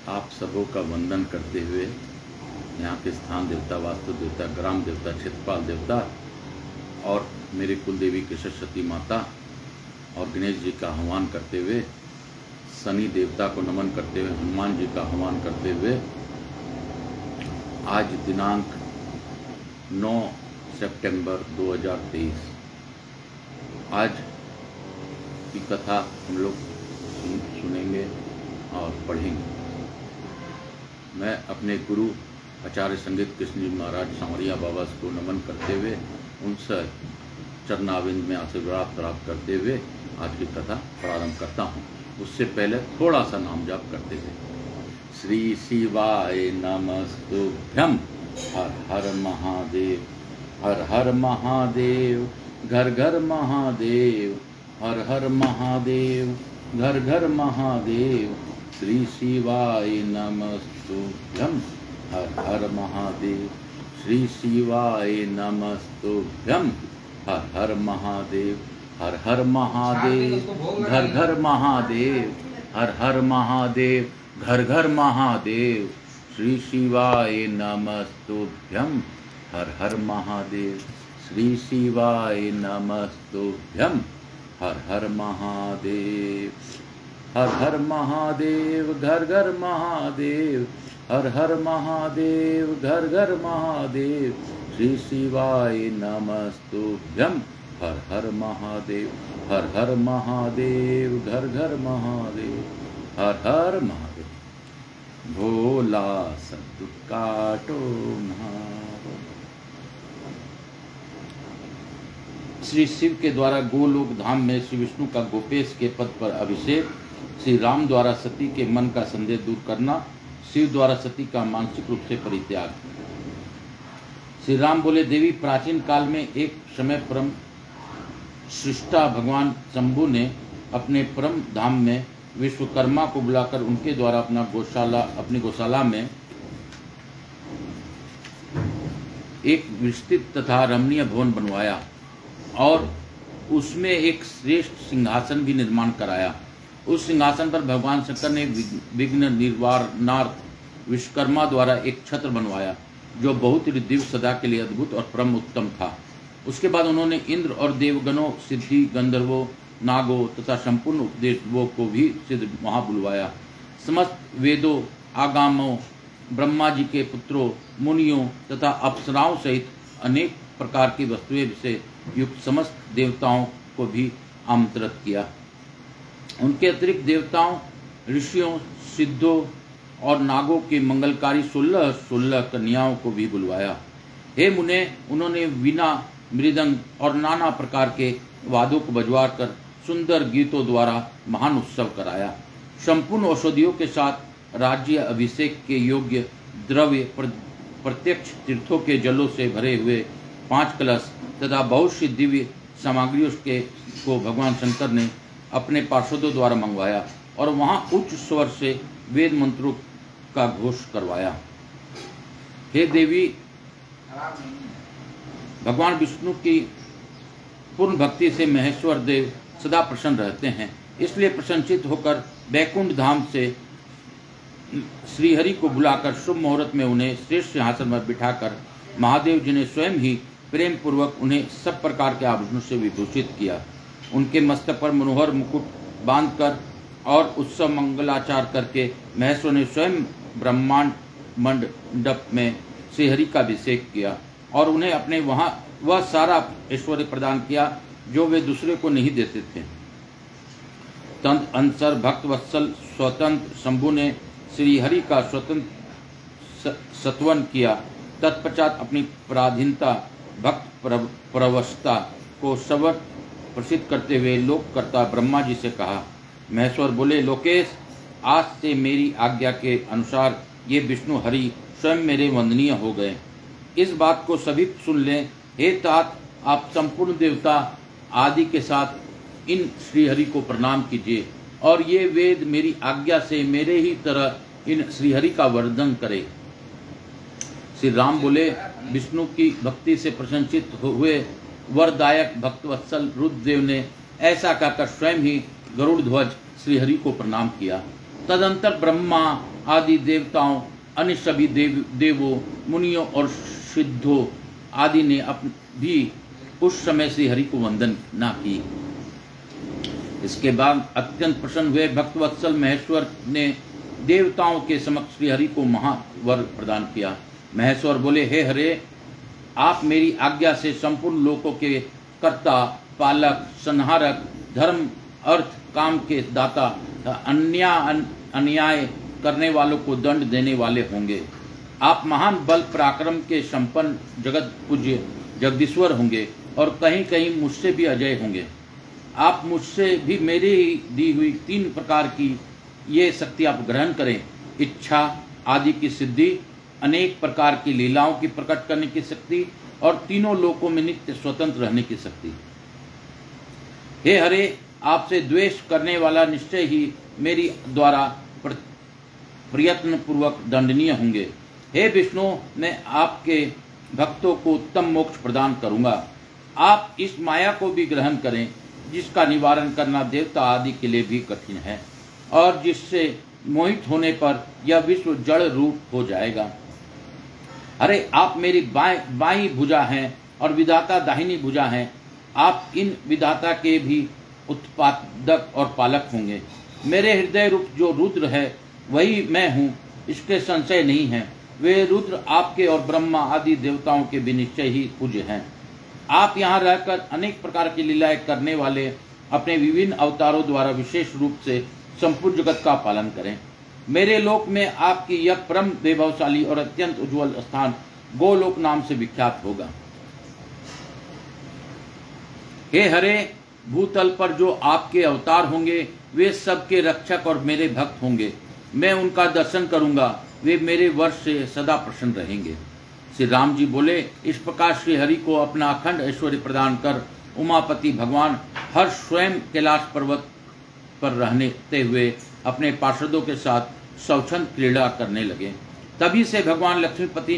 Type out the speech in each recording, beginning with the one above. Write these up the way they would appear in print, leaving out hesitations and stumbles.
आप सबों का वंदन करते हुए यहाँ के स्थान देवता, वास्तु देवता, ग्राम देवता, क्षेत्रपाल देवता और मेरी कुल देवी के सरस्वती माता और गणेश जी का आह्वान करते हुए, शनि देवता को नमन करते हुए, हनुमान जी का आह्वान करते हुए आज दिनांक 9 सितंबर 2023 आज की कथा हम लोग सुनेंगे और पढ़ेंगे। मैं अपने गुरु आचार्य संगीत कृष्ण जी महाराज सांवरिया बाबा को नमन करते हुए उनसे चरणाविंद में आशीर्वाद प्राप्त करते हुए आज की कथा प्रारंभ करता हूँ। उससे पहले थोड़ा सा नाम जाप करते हुए, श्री शिवाय नमस्तुभ्यं, हर हर महादेव, हर हर महादेव, घर घर महादेव, हर हर महादेव, घर घर महादेव, श्री शिवाय नमस्तुभ्यं, हर हर महादेव, श्री शिवाय नमस्तुभ्यं, हर हर महादेव, हर हर महादेव, घर घर महादेव, हर हर महादेव, घर घर महादेव, श्री शिवाय नमस्तुभ्यं, हर हर महादेव, श्री शिवाय नमस्तुभ्यं, हर हर महादेव, हर हर महादेव, घर घर महादेव, हर हर महादेव, घर घर महादेव, श्री शिवाय नमस्तुभ्यं, हर हर महादेव, हर हर महादेव, घर घर महादेव, हर हर महादेव, भोला सब काटो महादेव। श्री शिव के द्वारा गोलोक धाम में श्री विष्णु का गोपेश के पद पर अभिषेक, श्री राम द्वारा सती के मन का संदेह दूर करना, शिव द्वारा सती का मानसिक रूप से परित्याग। श्री राम बोले, देवी प्राचीन काल में एक समय परम सृष्टा भगवान शंभु ने अपने परम धाम में विश्वकर्मा को बुलाकर उनके द्वारा अपनी गौशाला में एक विस्तृत तथा रमणीय भवन बनवाया और उसमें एक श्रेष्ठ सिंहासन भी निर्माण कराया। उस सिंहासन पर भगवान शंकर ने विघ्न निवारणार्थ विश्वकर्मा द्वारा एक छत्र बनवाया जो बहुत ही दिव्य, सदा के लिए अद्भुत और परम उत्तम था। उसके बाद उन्होंने इंद्र और देवगणों, सिद्धि, गंधर्वों, नागों तथा संपूर्ण उपदेशों को भी सिद्ध वहाँ बुलवाया। समस्त वेदों, आगामों, ब्रह्मा जी के पुत्रों, मुनियों तथा अप्सराओं सहित अनेक प्रकार की वस्तुएं से युक्त समस्त देवताओं को भी आमंत्रित किया। उनके अतिरिक्त देवताओं, ऋषियों, सिद्धों और नागों के मंगलकारी 16 कन्याओं को भी बुलवाया। हे मुने, उन्होंने वीणा, मृदंग और नाना प्रकार के वाद्यों को बजवा कर सुंदर गीतों द्वारा महान उत्सव कराया। संपूर्ण औषधियों के साथ राज्य अभिषेक के योग्य द्रव्य, प्रत्यक्ष तीर्थों के जलों से भरे हुए 5 कलश तथा बहुत सी दिव्य सामग्रियों को भगवान शंकर ने अपने पार्षदों द्वारा मंगवाया और वहां उच्च स्वर से वेद मंत्रों का घोष करवाया। हे देवी, भगवान विष्णु की पूर्ण भक्ति से महेश्वर देव सदा प्रसन्न रहते हैं, इसलिए प्रसन्नचित होकर वैकुंठ धाम से श्रीहरि को बुलाकर शुभ मुहूर्त में उन्हें श्रेष्ठ सिंहासन पर बिठाकर महादेव जी ने स्वयं ही प्रेम पूर्वक उन्हें सब प्रकार के आभूषणों से विभूषित किया। उनके मस्तक पर मनोहर मुकुट बांधकर और उत्सव मंगलाचार करके महेश्वर ने स्वयं ब्रह्मांड मंडप में श्रीहरि का अभिषेक किया और उन्हें अपने वहाँ वह सारा ऐश्वर्य प्रदान किया जो वे दूसरे को नहीं देते थे। तंत अंसर भक्त वत्सल स्वतंत्र शंभु ने श्रीहरि का स्वतंत्र सत्वन किया। तत्पश्चात अपनी पराधीनता, भक्त प्रवशता को सवर प्रसिद्ध करते हुए लोककर्ता ब्रह्मा जी से कहा। महेश्वर बोले, लोकेश, आज से मेरी आज्ञा के अनुसार ये विष्णु हरि स्वयं मेरे वंदनीय हो गए। इस बात को सभी सुन लें। हे तात, आप संपूर्ण देवता आदि के साथ इन श्रीहरि को प्रणाम कीजिए और ये वेद मेरी आज्ञा से मेरे ही तरह इन श्रीहरि का वर्णन करें। श्री राम बोले, विष्णु की भक्ति से प्रसन्नचित हुए वरदायक भक्तवत्सल रुद्रदेव ने ऐसा कहकर स्वयं ही गरुड़ ध्वज श्रीहरि को प्रणाम किया। तदंतर ब्रह्मा, आदि देवताओं, अन्य सभी देवों, मुनियों और सिद्धों आदि ने भी उस समय से हरि को वंदन ना की। इसके बाद अत्यंत प्रसन्न हुए भक्तवत्सल महेश्वर ने देवताओं के समक्ष श्री हरि को महावर प्रदान किया। महेश्वर बोले, हे हरे, आप मेरी आज्ञा से संपूर्ण लोकों के कर्ता, पालक, संहारक, धर्म, अर्थ, काम के दाता, अन्याय करने वालों को दंड देने वाले होंगे। आप महान बल पराक्रम के संपन्न जगत पूज्य जगदीश्वर होंगे और कहीं कहीं मुझसे भी अजय होंगे। आप मुझसे भी मेरी दी हुई 3 प्रकार की ये शक्ति आप ग्रहण करें। इच्छा आदि की सिद्धि, अनेक प्रकार की लीलाओं की प्रकट करने की शक्ति और तीनों लोकों में नित्य स्वतंत्र रहने की शक्ति। हे हरे, आपसे द्वेष करने वाला निश्चय ही मेरी द्वारा प्रयत्न पूर्वक दंडनीय होंगे। हे विष्णु, मैं आपके भक्तों को उत्तम मोक्ष प्रदान करूंगा। आप इस माया को भी ग्रहण करें जिसका निवारण करना देवता आदि के लिए भी कठिन है और जिससे मोहित होने पर यह विश्व जड़ रूप हो जाएगा। अरे, आप मेरी बाईं भुजा हैं और विधाता दाहिनी भुजा हैं। आप इन विधाता के भी उत्पादक और पालक होंगे। मेरे हृदय रूप जो रुद्र है वही मैं हूँ, इसके संशय नहीं है। वे रुद्र आपके और ब्रह्मा आदि देवताओं के भी निश्चय ही पूज्य हैं। आप यहाँ रहकर अनेक प्रकार की लीलाएं करने वाले अपने विभिन्न अवतारों द्वारा विशेष रूप से संपूर्ण जगत का पालन करें। मेरे लोक में आपकी यह परम वैभवशाली और अत्यंत उज्जवल स्थान गोलोक नाम से विख्यात होगा। हे हरे, भूतल पर जो आपके अवतार होंगे वे सबके रक्षक और मेरे भक्त होंगे। मैं उनका दर्शन करूंगा, वे मेरे वर्ष से सदा प्रसन्न रहेंगे। श्री राम जी बोले, इस प्रकार श्री हरि को अपना अखंड ऐश्वर्य प्रदान कर उमापति भगवान हर स्वयं कैलाश पर्वत पर रहते हुए अपने पार्षदों के साथ स्वच्छंद क्रीड़ा करने लगे। तभी से भगवान लक्ष्मीपति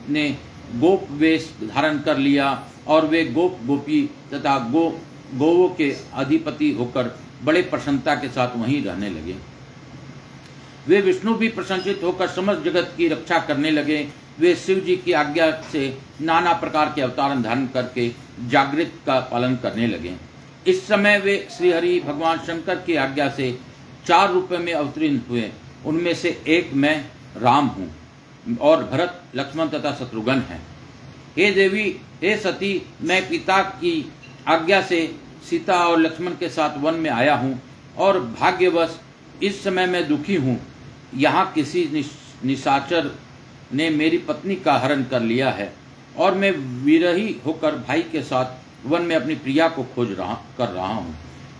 ने गोप वेश धारण कर लिया और वे गोप गोपी तथा गोवों के अधिपति होकर बड़े प्रसन्नता के साथ वहीं रहने लगे। वे विष्णु भी प्रसन्नचित होकर समस्त जगत की रक्षा करने लगे। वे शिव जी की आज्ञा से नाना प्रकार के अवतार धारण करके जागृत का पालन करने लगे। इस समय वे श्री हरि भगवान शंकर की आज्ञा से 4 रूप में अवतीर्ण हुए। उनमें से एक मैं राम हूँ और भरत, लक्ष्मण तथा शत्रुघ्न हैं। हे देवी, हे सती, मैं पिता की आज्ञा से सीता और लक्ष्मण के साथ वन में आया हूँ और भाग्यवश इस समय मैं दुखी हूँ। यहाँ किसी निशाचर ने मेरी पत्नी का हरण कर लिया है और मैं विरही होकर भाई के साथ वन में अपनी प्रिया को कर रहा हूँ।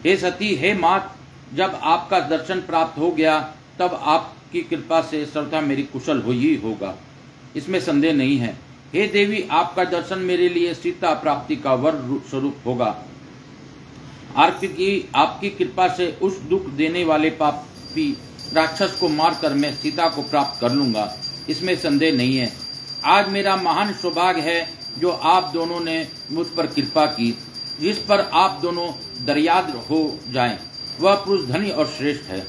हे सती, हे मात, जब आपका दर्शन प्राप्त हो गया तब आपकी कृपा से सर्वथा मेरी कुशल हो ही होगा, इसमें संदेह नहीं है। हे देवी, आपका दर्शन मेरे लिए सीता प्राप्ति का वर स्वरूप होगा। आपकी कृपा से उस दुख देने वाले पापी राक्षस को मारकर मैं सीता को प्राप्त कर लूंगा, इसमें संदेह नहीं है। आज मेरा महान सौभाग्य है जो आप दोनों ने मुझ पर कृपा की। जिस पर आप दोनों दर्याद हो जाएं, वह पुरुष धनी और श्रेष्ठ है।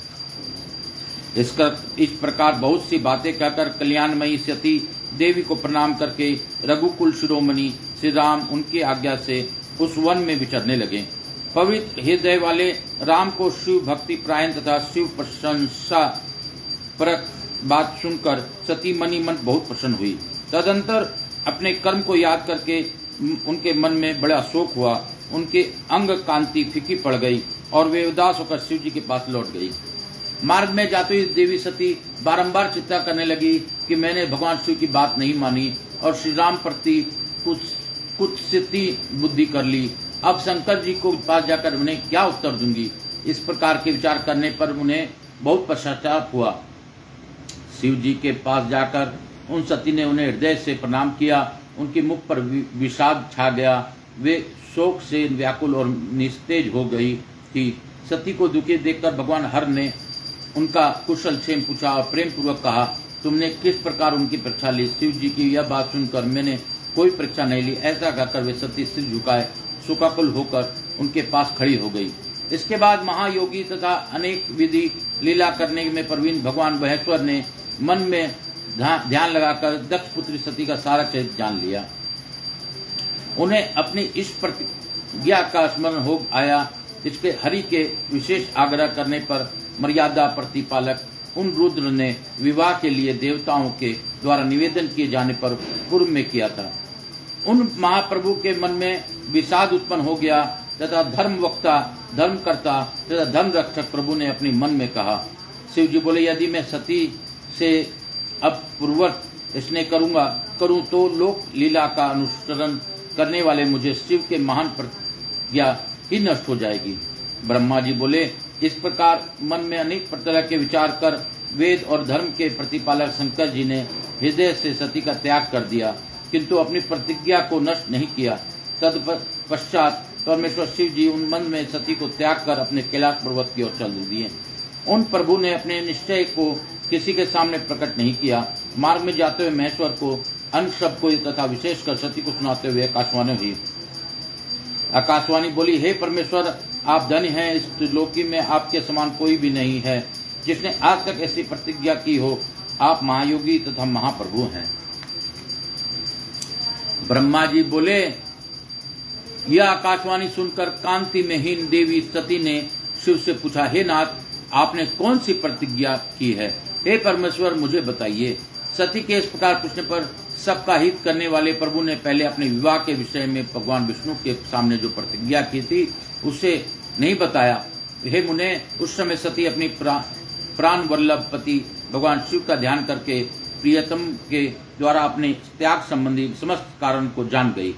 इस प्रकार बहुत सी बातें कहकर कल्याणमयी सती देवी को प्रणाम करके रघुकुल शिरोमणि श्री राम उनकी आज्ञा से उस वन में विचरने लगे। पवित्र हृदय वाले राम को शिव भक्ति प्रायण तथा शिव प्रशंसा परक बात सुनकर सती मनी मन बहुत प्रसन्न हुई। तदंतर अपने कर्म को याद करके उनके मन में बड़ा शोक हुआ। उनके अंग कांति फीकी पड़ गई और वे उदास होकर शिव जी के पास लौट गई। मार्ग में जाते हुए देवी सती बारंबार चिंता करने लगी कि मैंने भगवान शिव की बात नहीं मानी और श्री राम प्रति कुत्सिती बुद्धि कर ली। अब शंकर जी को पास जाकर उन्हें क्या उत्तर दूंगी। इस प्रकार के विचार करने पर उन्हें बहुत पश्चाताप हुआ। शिव जी के पास जाकर उन सती ने उन्हें हृदय से प्रणाम किया। उनके मुख पर विषाद छा गया। वे शोक से व्याकुल और निस्तेज हो गई थी। सती को दुखी देखकर भगवान हर ने उनका कुशल क्षेम पूछा और प्रेम पूर्वक कहा, तुमने किस प्रकार उनकी परीक्षा ली। शिव जी की यह बात सुनकर मैंने कोई परीक्षा नहीं ली। ऐसा कहकर वे सती सिर झुकाए शोकाकुल होकर उनके पास खड़ी हो गई। इसके बाद महायोगी तथा अनेक विधि लीला करने में प्रवीण भगवान महेश्वर ने मन में ध्यान लगाकर दक्ष पुत्री सती का सारा चरित्र जान लिया। उन्हें अपनी इस प्रतिज्ञा का स्मरण हो आया। इसके हरि के विशेष आग्रह करने पर मर्यादा प्रतिपालक उन रुद्र ने विवाह के लिए देवताओं के द्वारा निवेदन किए जाने पर पूर्व में किया था। उन महाप्रभु के मन में विषाद उत्पन्न हो गया तथा धर्म वक्ता, धर्मकर्ता तथा धर्म रक्षक प्रभु ने अपने मन में कहा। शिव जी बोले, यदि मैं सती से अब पूर्ववत स्नेह करूं तो लोक लीला का अनुसरण करने वाले मुझे शिव के महान प्रतिज्ञा ही नष्ट हो जाएगी। ब्रह्मा जी बोले, इस प्रकार मन में अनेक प्रकार के विचार कर वेद और धर्म के प्रतिपालक शंकर जी ने हृदय से सती का त्याग कर दिया, किंतु अपनी प्रतिज्ञा को नष्ट नहीं किया। तत्पश्चात परमेश्वर शिव जी उन मन में सती को त्याग कर अपने कैलाश पर्वत की ओर चल दिए। उन प्रभु ने अपने निश्चय को किसी के सामने प्रकट नहीं किया। मार्ग में जाते हुए महेश्वर को, अन्य सब को तथा विशेषकर सती को सुनाते हुए आकाशवाणी बोली, हे परमेश्वर, आप धन्य हैं। इस त्रिलोकी में आपके समान कोई भी नहीं है जिसने आज तक ऐसी प्रतिज्ञा की हो। आप महायोगी तथा महाप्रभु हैं। ब्रह्मा जी बोले, यह आकाशवाणी सुनकर कांति में हीन देवी सती ने शिव से पूछा, हे नाथ, आपने कौन सी प्रतिज्ञा की है? हे परमेश्वर, मुझे बताइए। सती के इस प्रकार पूछने पर सबका हित करने वाले प्रभु ने पहले अपने विवाह के विषय में भगवान विष्णु के सामने जो प्रतिज्ञा की थी उसे नहीं बताया। हे मुने, उस समय सती अपनी प्राण वल्लभ पति भगवान शिव का ध्यान करके प्रियतम के द्वारा अपने त्याग संबंधी समस्त कारण को जान गई।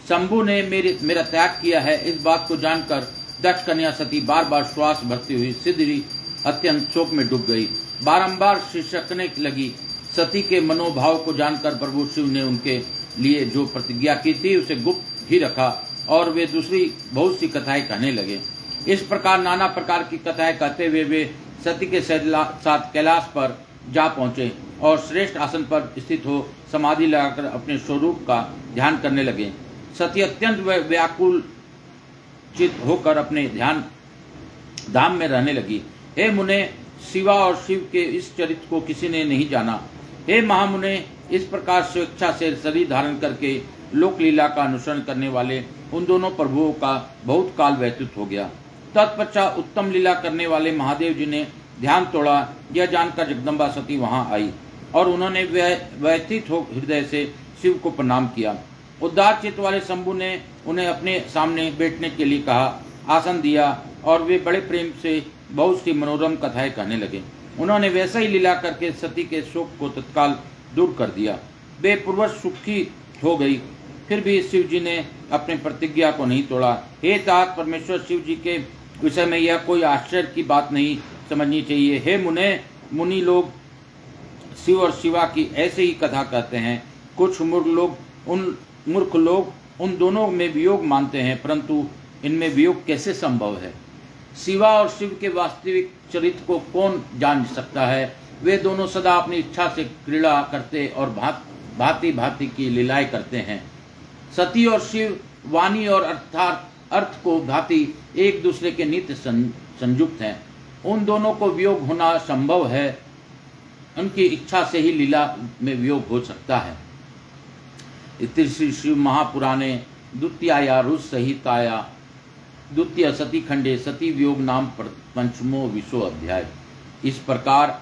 शंभु ने मेरा त्याग किया है, इस बात को जानकर दक्ष कन्या सती बार बार श्वास भरती हुई सिद्धि अत्यंत शोक में डूब गई। बारंबार शिशकने लगी। सती के मनोभाव को जानकर प्रभु शिव ने उनके लिए जो प्रतिज्ञा की थी उसे गुप्त ही रखा और वे दूसरी बहुत सी कथाएं कहने लगे। इस प्रकार नाना प्रकार की कथाएं कहते हुए वे सती के साथ कैलाश पर जा पहुंचे और श्रेष्ठ आसन पर स्थित हो समाधि लगाकर अपने स्वरूप का ध्यान करने लगे। सती अत्यंत व्याकुल चित होकर अपने ध्यान धाम में रहने लगी। हे मुने, शिवा और शिव के इस चरित्र को किसी ने नहीं जाना। हे महामुने, इस प्रकार स्वेच्छा से शरीर धारण करके लोक लीला का अनुसरण करने वाले उन दोनों प्रभुओं का बहुत काल व्यतीत हो गया। तत्पश्चात उत्तम लीला करने वाले महादेव जी ने ध्यान तोड़ा। यह जानकर जगदम्बा सती वहां आई और उन्होंने व्यतीत हो हृदय से शिव को प्रणाम किया। उदार चित्त वाले शंभु ने उन्हें अपने सामने बैठने के लिए कहा, आसन दिया और वे बड़े प्रेम से बहुत सी मनोरम कथाएं कहने लगे। उन्होंने वैसा ही लीला करके सती के शोक को तत्काल दूर कर दिया। वे पूर्वज सुखी हो गई। फिर भी शिव जी ने अपने प्रतिज्ञा को नहीं तोड़ा। हे तात, परमेश्वर शिव जी के विषय में यह कोई आश्चर्य की बात नहीं समझनी चाहिए। हे मुनि लोग शिव और शिवा की ऐसे ही कथा कहते हैं। कुछ मूर्ख लोग उन दोनों में वियोग मानते हैं, परंतु इनमें वियोग कैसे संभव है? शिवा और शिव के वास्तविक चरित्र को कौन जान सकता है? वे दोनों सदा अपनी इच्छा से क्रीड़ा करते और भांति भांति की लीलाएं करते हैं। सती और शिव वाणी और अर्थ को भांति एक दूसरे के नित्य संयुक्त हैं। उन दोनों को वियोग होना संभव है। उनकी इच्छा से ही लीला में वियोग हो सकता है। इति श्री शिव महापुराणे द्वितीया रुस संहिताया द्वितीय सती खंडे सती वियोग नाम पंचमो विश्व अध्याय। इस प्रकार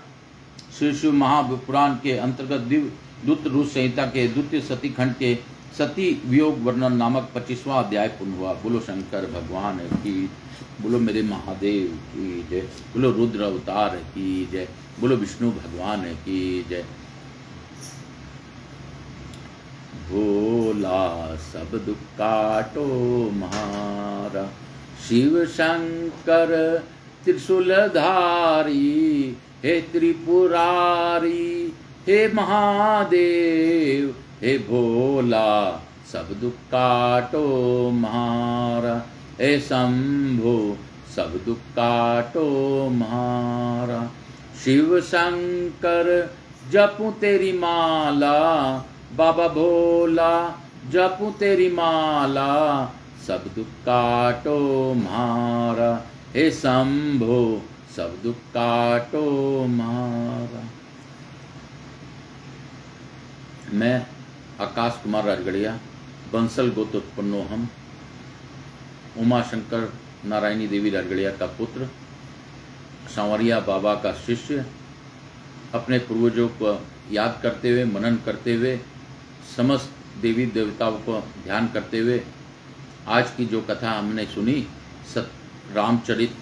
श्री शिव महापुराण के अंतर्गत द्वितीय रुस संहिता के द्वितीय सती खंड के सती वियोग वर्णन नामक 25वां अध्याय पूर्ण हुआ। बोलो शंकर भगवान की, बोलो मेरे महादेव की जय, बोलो रुद्र अवतार की जय, बोलो विष्णु भगवान की जय। भोला सब दुख काटो म्हारा, शिव शंकर त्रिशूलधारी, हे त्रिपुरारी, हे महादेव, हे भोला सब दुख काटो म्हारा, हे शंभो सब दुख काटो म्हारा। शिव शंकर जपूं तेरी माला, बाबा भोला जपूं तेरी माला, सब दुख काटो म्हारा, हे शंभो सब दुख काटो म्हारा। मैं आकाश कुमार राजगढ़िया, बंसल गोत्रोत्पन्नो हम, उमा शंकर नारायणी देवी राजगढ़िया का पुत्र, सांवरिया बाबा का शिष्य, अपने पूर्वजों को याद करते हुए, मनन करते हुए, समस्त देवी देवताओं को ध्यान करते हुए आज की जो कथा हमने सुनी, रामचरित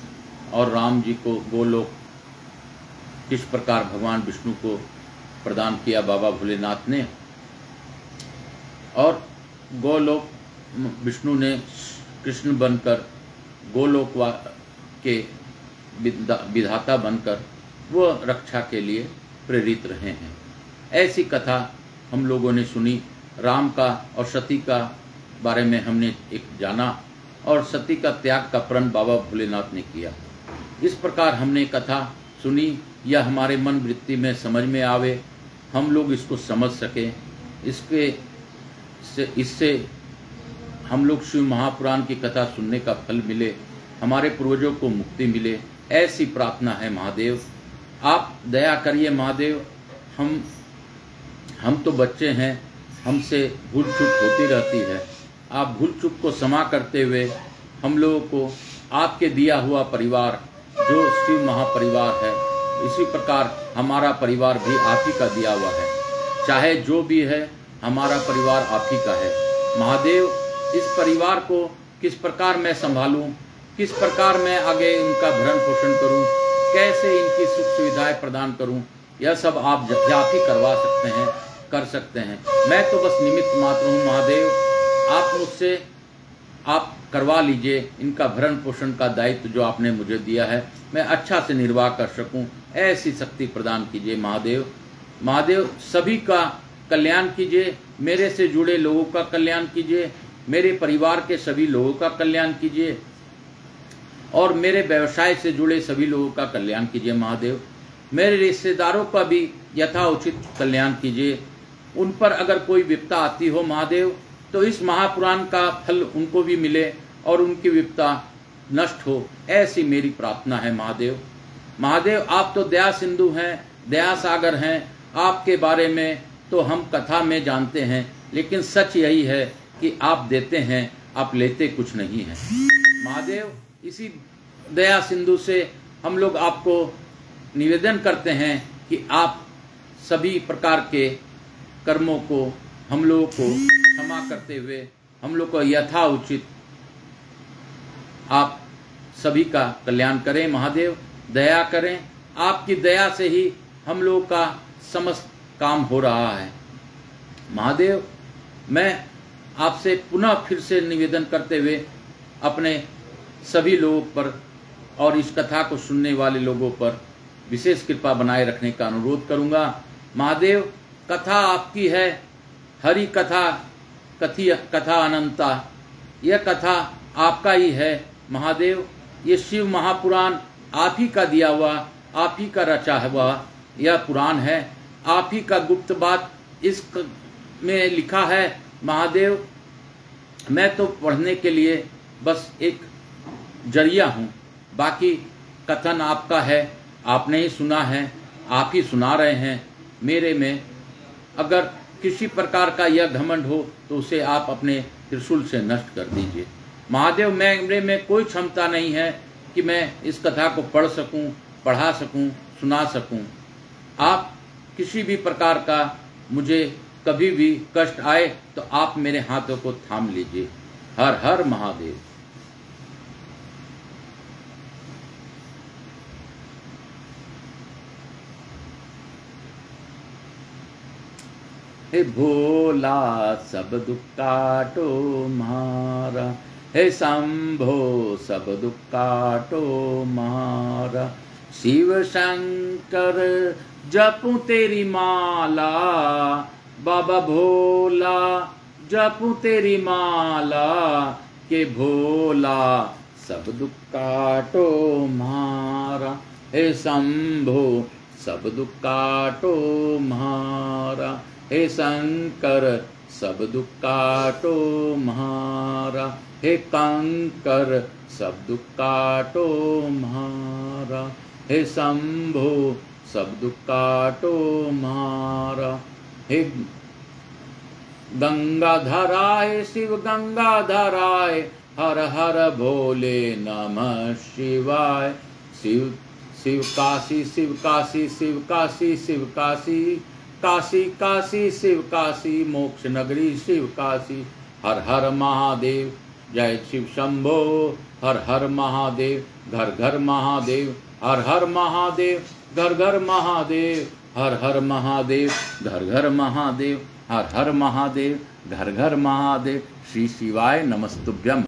और राम जी को गोलोक किस प्रकार भगवान विष्णु को प्रदान किया बाबा भोलेनाथ ने, और गोलोक विष्णु ने कृष्ण बनकर गोलोक के विधाता बनकर वो रक्षा के लिए प्रेरित रहे हैं। ऐसी कथा हम लोगों ने सुनी। राम का और सती का बारे में हमने एक जाना, और सती का त्याग का प्रण बाबा भोलेनाथ ने किया। इस प्रकार हमने कथा सुनी, यह हमारे मन वृत्ति में समझ में आवे, हम लोग इसको समझ सकें, इससे हम लोग शिव महापुराण की कथा सुनने का फल मिले, हमारे पूर्वजों को मुक्ति मिले, ऐसी प्रार्थना है महादेव। आप दया करिए महादेव। हम तो बच्चे हैं, हमसे भूल चूक होती रहती है। आप भूल चूक को क्षमा करते हुए हम लोगों को आपके दिया हुआ परिवार जो शिव महापरिवार है, इसी प्रकार हमारा परिवार भी आप ही का दिया हुआ है। चाहे जो भी है, हमारा परिवार आप ही का है महादेव। इस परिवार को किस प्रकार मैं संभालूं, किस प्रकार मैं आगे इनका भरण पोषण करूं, कैसे इनकी सुख सुविधाएं प्रदान करूं, यह सब आप ही करवा सकते हैं, कर सकते हैं। मैं तो बस निमित्त मात्र हूँ महादेव। आप मुझसे आप करवा लीजिए, इनका भरण पोषण का दायित्व जो आपने मुझे दिया है मैं अच्छा से निर्वाह कर सकूं, ऐसी शक्ति प्रदान कीजिए महादेव। महादेव सभी का कल्याण कीजिए, मेरे से जुड़े लोगों का कल्याण कीजिए, मेरे परिवार के सभी लोगों का कल्याण कीजिए, और मेरे व्यवसाय से जुड़े सभी लोगों का कल्याण कीजिए महादेव। मेरे रिश्तेदारों का भी यथाउचित कल्याण कीजिए। उन पर अगर कोई विपदा आती हो महादेव, तो इस महापुराण का फल उनको भी मिले और उनकी विपदा नष्ट हो, ऐसी मेरी प्रार्थना है महादेव। महादेव आप तो दया सिंधु हैं, दया सागर हैं। आपके बारे में तो हम कथा में जानते हैं, लेकिन सच यही है कि आप देते हैं, आप लेते कुछ नहीं हैं महादेव। इसी दया सिंधु से हम लोग आपको निवेदन करते हैं कि आप सभी प्रकार के कर्मों को हम लोगों को क्षमा करते हुए हम लोग को यथा उचित आप सभी का कल्याण करें महादेव। दया करें, आपकी दया से ही हम लोगों का समस्त काम हो रहा है महादेव। मैं आपसे पुनः फिर से निवेदन करते हुए अपने सभी लोगों पर और इस कथा को सुनने वाले लोगों पर विशेष कृपा बनाए रखने का अनुरोध करूंगा महादेव। कथा आपकी है, हरि कथा कथा अनंता, यह कथा आपका ही है महादेव। ये शिव महापुराण आप ही का दिया हुआ, आप ही का रचा हुआ यह पुराण है, आप ही का गुप्त बात इस में लिखा है महादेव। मैं तो पढ़ने के लिए बस एक जरिया हूँ, बाकी कथन आपका है, आपने ही सुना है, आप ही सुना रहे हैं। मेरे में अगर किसी प्रकार का यह घमंड हो तो उसे आप अपने त्रिशूल से नष्ट कर दीजिए महादेव। मेरे में कोई क्षमता नहीं है कि मैं इस कथा को पढ़ सकूं, पढ़ा सकूं, सुना सकूं। आप किसी भी प्रकार का मुझे कभी भी कष्ट आए तो आप मेरे हाथों को थाम लीजिए। हर हर महादेव। हे भोला सब दुख काटो मारा, हे शंभो सब दुख काटो मारा। शिव शंकर जपूं तेरी माला, बाबा भोला जपूं तेरी माला, के भोला सब दुख काटो मारा। हे शंभो सब दुख काटो मारा, हे शंकर सब दुख काटो मारा। हे कंकर सब दुख काटो मारा, हे शंभो सब दुख काटो मारा। हे गंगाधराय शिव गंगाधराय, हर हर भोले नमः शिवाय। शिव शिव काशी शिव काशी शिव काशी शिव काशी, काशी काशी शिव काशी, मोक्ष नगरी शिव काशी। हर हर महादेव, जय शिव शंभो। हर हर महादेव, घर घर महादेव। हर हर महादेव, घर घर महादेव। हर हर महादेव, घर घर महादेव। हर हर महादेव, घर घर महादेव। श्री शिवाय नमस्तुभ्यम।